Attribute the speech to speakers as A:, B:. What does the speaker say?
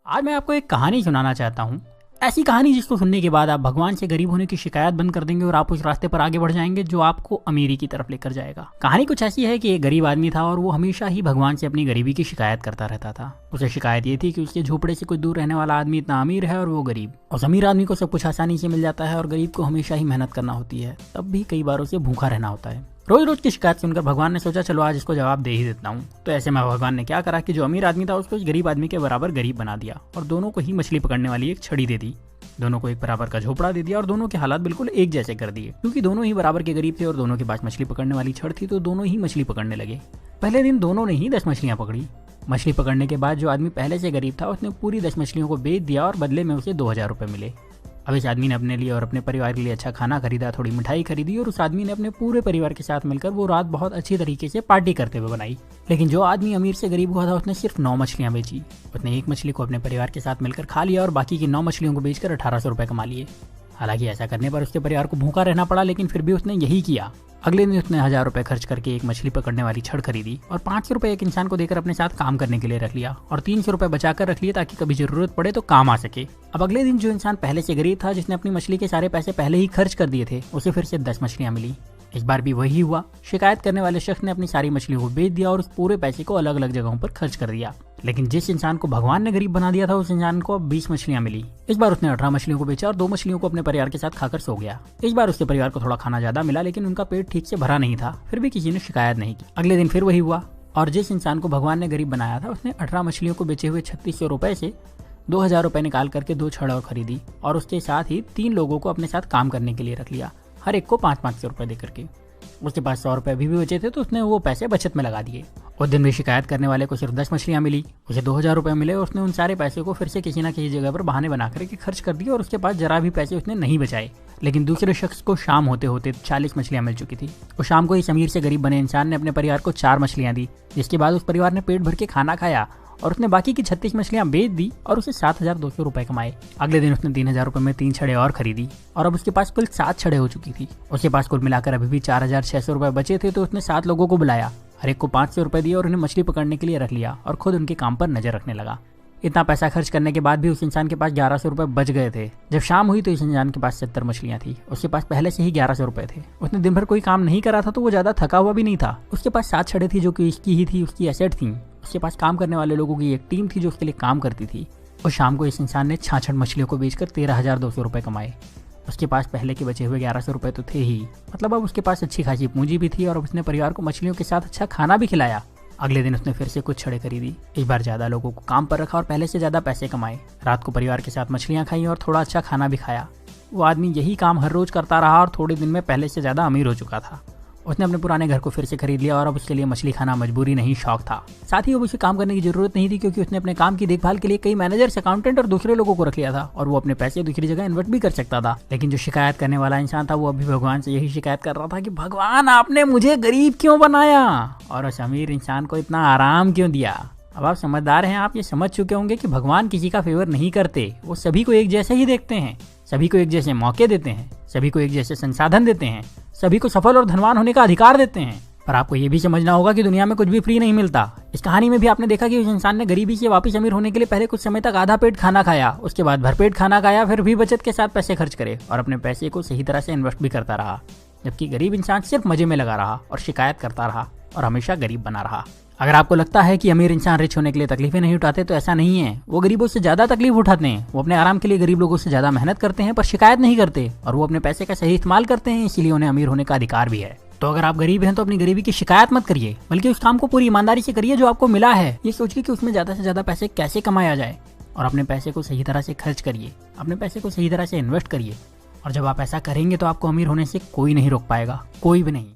A: आज मैं आपको एक कहानी सुनाना चाहता हूँ। ऐसी कहानी जिसको सुनने के बाद आप भगवान से गरीब होने की शिकायत बंद कर देंगे और आप उस रास्ते पर आगे बढ़ जाएंगे जो आपको अमीरी की तरफ लेकर जाएगा। कहानी कुछ ऐसी है कि एक गरीब आदमी था और वो हमेशा ही भगवान से अपनी गरीबी की शिकायत करता रहता था। उसे शिकायत ये थी कि उसके झोपड़े से कुछ दूर रहने वाला आदमी इतना अमीर है और वो गरीब। उस अमीर आदमी को सब कुछ आसानी से मिल जाता है और गरीब को हमेशा ही मेहनत करना होती है, तब भी कई बार उसे भूखा रहना होता है। रोज रोज की शिकायत सुनकर भगवान ने सोचा चलो आज इसको जवाब दे ही देता हूँ। तो ऐसे में भगवान ने क्या करा कि जो अमीर आदमी था उसको गरीब आदमी के बराबर गरीब बना दिया और दोनों को ही मछली पकड़ने वाली एक छड़ी दे दी। दोनों को एक बराबर का झोपड़ा दे दिया और दोनों के हालात बिल्कुल एक जैसे कर दिए। क्योंकि दोनों ही बराबर के गरीब थे और दोनों के पास मछली पकड़ने वाली छड़ थी तो दोनों ही मछली पकड़ने लगे। पहले दिन दोनों ने ही 10 मछलियां पकड़ी। मछली पकड़ने के बाद जो आदमी पहले से गरीब था उसने पूरी 10 मछलियों को बेच दिया और बदले में उसे 2000 रुपए मिले। अब इस आदमी ने अपने लिए और अपने परिवार के लिए अच्छा खाना खरीदा, थोड़ी मिठाई खरीदी और उस आदमी ने अपने पूरे परिवार के साथ मिलकर वो रात बहुत अच्छी तरीके से पार्टी करते हुए बनाई। लेकिन जो आदमी अमीर से गरीब हुआ था उसने सिर्फ 9 मछलियां बेची। उसने एक मछली को अपने परिवार के साथ मिलकर खा लिया और बाकी की 9 मछलियों को बेचकर 1800 रुपए कमा लिए। हालांकि ऐसा करने पर उसके परिवार को भूखा रहना पड़ा, लेकिन फिर भी उसने यही किया। अगले दिन उसने 1000 रुपए खर्च करके एक मछली पकड़ने वाली छड़ खरीदी और 500 रुपए एक इंसान को देकर अपने साथ काम करने के लिए रख लिया और 300 रुपए बचाकर रख लिए ताकि कभी जरूरत पड़े तो काम आ सके। अब अगले दिन जो इंसान पहले से गरीब था, जिसने अपनी मछली के सारे पैसे पहले ही खर्च कर दिए थे, उसे फिर से 10 मछलियां मिली। इस बार भी वही हुआ। शिकायत करने वाले शख्स ने अपनी सारी मछलियों को बेच दिया और उस पूरे पैसे को अलग अलग जगहों पर खर्च कर दिया। लेकिन जिस इंसान को भगवान ने गरीब बना दिया था उस इंसान को अब 20 मछलियां मिली। इस बार उसने 18 मछलियों को बेचा और 2 मछलियों को अपने परिवार के साथ खाकर सो गया। इस बार उसके परिवार को थोड़ा खाना ज्यादा मिला, लेकिन उनका पेट ठीक से भरा नहीं था। फिर भी किसी ने शिकायत नहीं की। अगले दिन फिर वही हुआ और जिस इंसान को भगवान ने गरीब बनाया था उसने 18 मछलियों को बेचे हुए 3600 रुपए से 2000 रुपए निकाल करके 2 छड़ और खरीदी और उसके साथ ही 3 लोगों को अपने साथ काम करने के लिए रख लिया, हर एक को 500 रुपए देकर के। उसके पास 100 रुपए अभी भी बचे थे तो उसने वो पैसे बचत में लगा दिए। उस दिन भी शिकायत करने वाले को सिर्फ 10 मछलियां मिली, उसे 2000 रुपए मिले। उसने उन सारे पैसे को फिर से किसी न किसी जगह पर बहाने बना करके खर्च कर दिए और उसके पास जरा भी पैसे उसने नहीं बचाए। लेकिन दूसरे शख्स को शाम होते होते 40 मछलियां मिल चुकी थी। उस शाम को इस अमीर से गरीब बने इंसान ने अपने परिवार को 4 मछलियां दी, जिसके बाद उस परिवार ने पेट भर के खाना खाया और उसने बाकी की 36 मछलियां बेच दी और उसे 7200 रुपए कमाए। अगले दिन उसने 3000 रुपए में 3 छड़े और खरीदी और अब उसके पास कुल 7 छड़े हो चुकी थी। उसके पास कुल मिलाकर अभी भी 4600 रुपए बचे थे तो उसने 7 लोगों को बुलाया, हर एक को 500 रुपए दिए और उन्हें मछली पकड़ने के लिए रख लिया और खुद उनके काम पर नजर रखने लगा। इतना पैसा खर्च करने के बाद भी उस इंसान के पास 1100 रुपए बच गए थे। जब शाम हुई तो इस इंसान के पास 70 मछलियां थी। उसके पास पहले से ही 1100 रुपए थे। उसने दिन भर कोई काम नहीं करा था तो वो ज्यादा थका हुआ भी नहीं था। उसके पास 7 छड़े थी जो कि इसकी ही थी, उसकी एसेट थी। उसके पास काम करने वाले लोगों की एक टीम थी जो उसके लिए काम करती थी। और शाम को इस इंसान ने 66 मछलियों को बेचकर 13,200 रुपए कमाए। उसके पास पहले के बचे हुए 1100 रुपए तो थे ही, मतलब अब उसके पास अच्छी खासी पूंजी भी थी और उसने परिवार को मछलियों के साथ अच्छा खाना भी खिलाया। अगले दिन उसने फिर से कुछ छड़े खरीदी, इस बार ज्यादा लोगों को काम पर रखा और पहले से ज्यादा पैसे कमाए। रात को परिवार के साथ मछलियां खाई और थोड़ा अच्छा खाना भी खाया। वो आदमी यही काम हर रोज करता रहा और थोड़े दिन में पहले से ज्यादा अमीर हो चुका था। उसने अपने पुराने घर को फिर से खरीद लिया और अब उसके लिए मछली खाना मजबूरी नहीं शौक था। साथ ही अब उसे काम करने की जरूरत नहीं थी क्योंकि उसने अपने काम की देखभाल के लिए कई मैनेजर्स, अकाउंटेंट और दूसरे लोगों को रख लिया था और वो अपने पैसे दूसरी जगह इन्वेस्ट भी कर सकता था। लेकिन जो शिकायत करने वाला इंसान था वो अभी भगवान से यही शिकायत कर रहा था कि भगवान आपने मुझे गरीब क्यों बनाया और उस अमीर इंसान को इतना आराम क्यों दिया। अब आप समझदार हैं, आप ये समझ चुके होंगे कि भगवान किसी का फेवर नहीं करते। वो सभी को एक जैसे ही देखते हैं, सभी को एक जैसे मौके देते हैं, सभी को एक जैसे संसाधन देते हैं, सभी को सफल और धनवान होने का अधिकार देते हैं। पर आपको ये भी समझना होगा कि दुनिया में कुछ भी फ्री नहीं मिलता। इस कहानी में भी आपने देखा कि उस इंसान ने गरीबी से वापस अमीर होने के लिए पहले कुछ समय तक आधा पेट खाना खाया, उसके बाद भरपेट खाना खाया, फिर भी बचत के साथ पैसे खर्च करे और अपने पैसे को सही तरह से इन्वेस्ट भी करता रहा। जबकि गरीब इंसान सिर्फ मजे में लगा रहा और शिकायत करता रहा और हमेशा गरीब बना रहा। अगर आपको लगता है कि अमीर इंसान रिच होने के लिए तकलीफें नहीं उठाते तो ऐसा नहीं है। वो गरीबों से ज्यादा तकलीफ उठाते हैं। वो अपने आराम के लिए गरीब लोगों से ज्यादा मेहनत करते हैं पर शिकायत नहीं करते और वो अपने पैसे का सही इस्तेमाल करते हैं, इसीलिए उन्हें अमीर होने का अधिकार भी है। तो अगर आप गरीब हैं तो अपनी गरीबी की शिकायत मत करिए, बल्कि उस काम को पूरी ईमानदारी से करिए जो आपको मिला है। ये सोचिए कि उसमें ज्यादा से ज्यादा पैसे कैसे कमाया जाए और अपने पैसे को सही तरह से खर्च करिए, अपने पैसे को सही तरह से इन्वेस्ट करिए। और जब आप ऐसा करेंगे तो आपको अमीर होने से कोई नहीं रोक पाएगा, कोई भी नहीं।